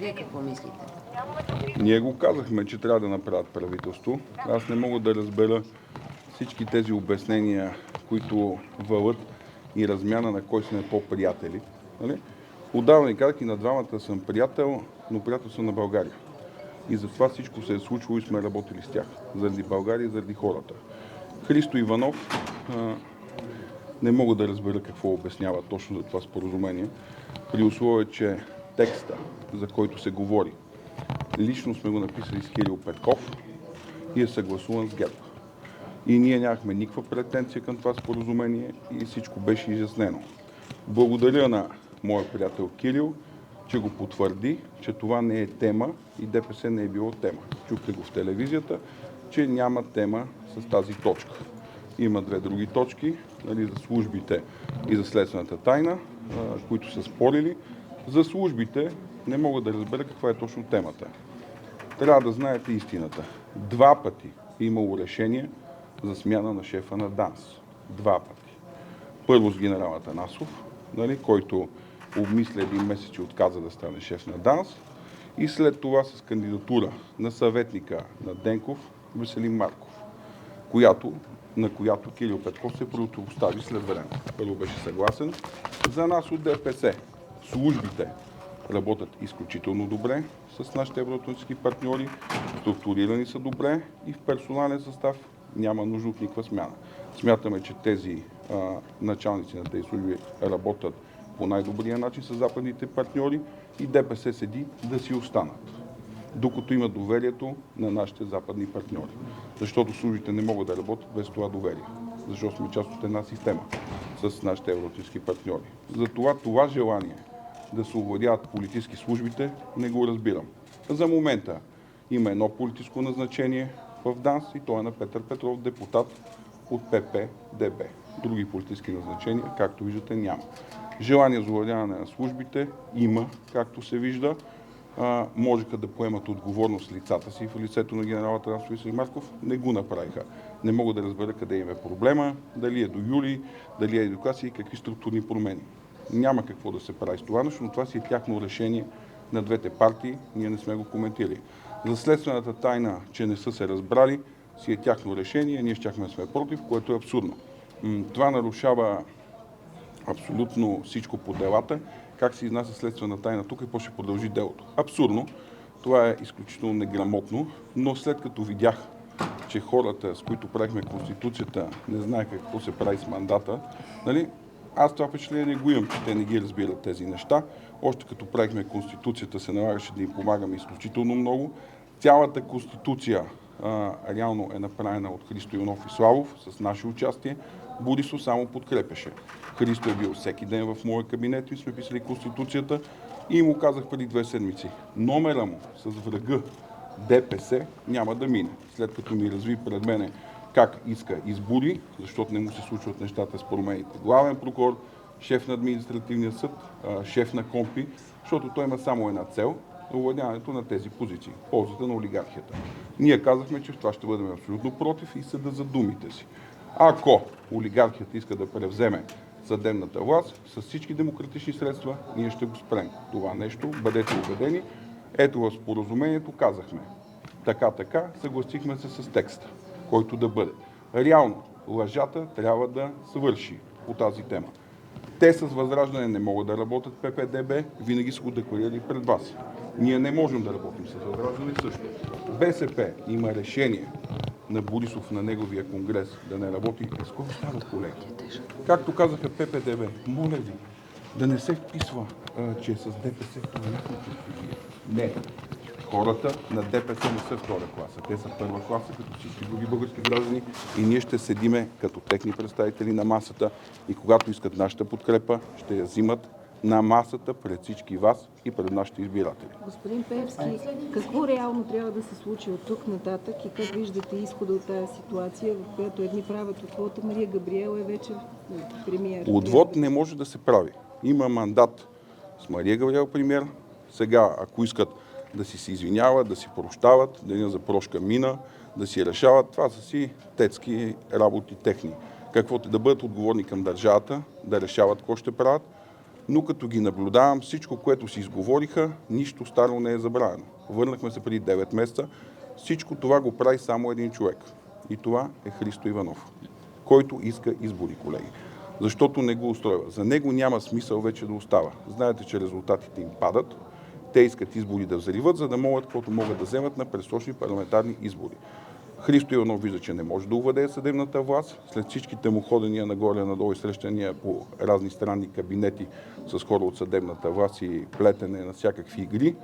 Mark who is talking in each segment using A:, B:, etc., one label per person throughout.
A: Вие какво мислите?
B: Ние го казахме, че трябва да направят правителство. Аз не мога да разбера всички тези обяснения, които вълът и размяна на кой сме по-приятели. Нали? Отдавна и казах, и на двамата съм приятел, но приятел съм на България. И затова всичко се е случило и сме работили с тях. Заради България и заради хората. Христо Иванов, не мога да разбера какво обяснява точно за това споразумение, при условие, че текста, за който се говори, лично сме го написали с Кирил Петков и е съгласуван с ГЕРБ. И ние нямахме никаква претенция към това споразумение и всичко беше изяснено. Благодаря на моя приятел Кирил, че го потвърди, че това не е тема и ДПС не е било тема. Чухте го в телевизията, че няма тема с тази точка. Има две други точки, нали, за службите и за следствената тайна, които са спорили. За службите не мога да разбера каква е точно темата. Трябва да знаете истината. 2 пъти е имало решение за смяна на шефа на ДАНС. 2 пъти. Първо с генерал Атанасов, нали, който обмисля 1 месец и отказа да стане шеф на ДАНС. И след това с кандидатура на съветника на Денков, Веселин Марков, на която Кирил Петков се противопостави след време. Първо беше съгласен. За нас от ДПС службите работят изключително добре с нашите евроатлантически партньори, структурирани са добре и в персонален състав няма нужда от никаква смяна. Смятаме, че тези началници на тези служби работят по най-добрия начин с западните партньори и ДПС седи да си останат, докато има доверието на нашите западни партньори. Защото службите не могат да работят без това доверие, защото сме част от една система с нашите евроатлантически партньори. Затова това желание да се овладяват политически службите не го разбирам. За момента има едно политическо назначение в ДАНС и то е на Петър Петров, депутат от ПП-ДБ. Други политически назначения, както виждате, няма. Желание за овладяване на службите има, както се вижда. Можеха да поемат отговорност лицата си в лицето на генерал Атанасов и Веселин Марков. Не го направиха. Не мога да разбера къде им е проблема, дали е до юли, дали е едукация и какви структурни промени. Няма какво да се прави с това, но това си е тяхно решение на двете партии. Ние не сме го коментирали. За следствената тайна, че не са се разбрали, си е тяхно решение. Ние щяхме да сме против, което е абсурдно. Това нарушава абсолютно всичко по делата. Как се изнася следствена тайна тук и какво ще продължи делото. Абсурдно. Това е изключително неграмотно, но след като видях, че хората, с които правихме Конституцията, не знаеха какво се прави с мандата, нали, аз това впечатление не го имам, че те не ги разбират тези неща. Още като правихме Конституцията, се налагаше да им помагаме изключително много. Цялата Конституция реално е направена от Христо Иванов и Славов с наше участие. Борисов само подкрепеше. Христо е бил всеки ден в моя кабинет и сме писали Конституцията и му казах преди 2 седмици. Номера му с врага ДПС няма да мине. След като ми разви пред мене как иска избори, защото не му се случват нещата с промените. Главен прокурор, шеф на административния съд, шеф на КОМПИ, защото той има само една цел – овладяването на тези позиции, ползата на олигархията. Ние казахме, че в това ще бъдем абсолютно против и съда за думите си. Ако олигархията иска да превземе съдебната власт, с всички демократични средства, ние ще го спрем. Това нещо, бъдете убедени. Ето в споразумението казахме. Така, съгласихме се с текста, който да бъде. Реално, лъжата трябва да свърши по тази тема. Те с Възраждане не могат да работят ПП-ДБ, винаги са го декларирали пред вас. Ние не можем да работим с Възраждане също. БСП има решение на Борисов на неговия конгрес да не работи. Скоро става, колеги. Както казаха ПП-ДБ, моля ви, да не се вписва, че е с ДПС. Това не. Хората на ДПС не са втора класа. Те са първа класа, като всички други български граждани и ние ще седиме като техни представители на масата и когато искат нашата подкрепа, ще я взимат на масата пред всички вас и пред нашите избиратели.
C: Господин Пеевски, какво реално трябва да се случи от тук нататък и как виждате изхода от тази ситуация, в която едни правят отвод, а Мария Габриел е вече премиер?
B: Отвод не може да се прави. Има мандат с Мария Габриел премиер. Сега, ако искат да се извиняват, да си прощават, деня за прошка мина, да си решават, това са си детски работи техни. Каквото да бъдат отговорни към държавата, да решават какво ще правят. Но като ги наблюдавам, всичко, което си изговориха, нищо старо не е забравено. Върнахме се преди 9 месеца. Всичко това го прави само един човек. И това е Христо Иванов, който иска избори, колеги. Защото не го устройва. За него няма смисъл вече да остава. Знаете, че резултатите им падат. Те искат избори да взриват, за да могат, каквото могат да вземат на предсрочни парламентарни избори. Христо Иванов вижда, че не може да увладее съдебната власт. След всичките му ходения нагоре-надолу и срещания по разни странни кабинети с хора от съдебната власт и плетене на всякакви игри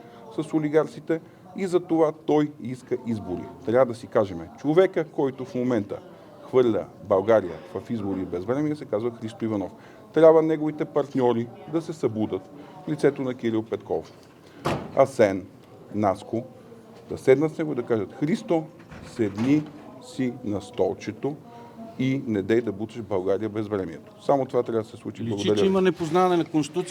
B: с олигарсите. И за това той иска избори. Трябва да си кажем, човека, който в момента хвърля България в избори без време, се казва Христо Иванов. Трябва неговите партньори да се събудат в лицето на Кирил Петков, Асен, Наско, да седнат с него и да кажат: Христо, седни си на столчето и не дей да буташ България без времето. Само това трябва да се случи.
A: Личи,
B: Благодаря
A: че
B: ви.
A: има непознаване на Конституцията.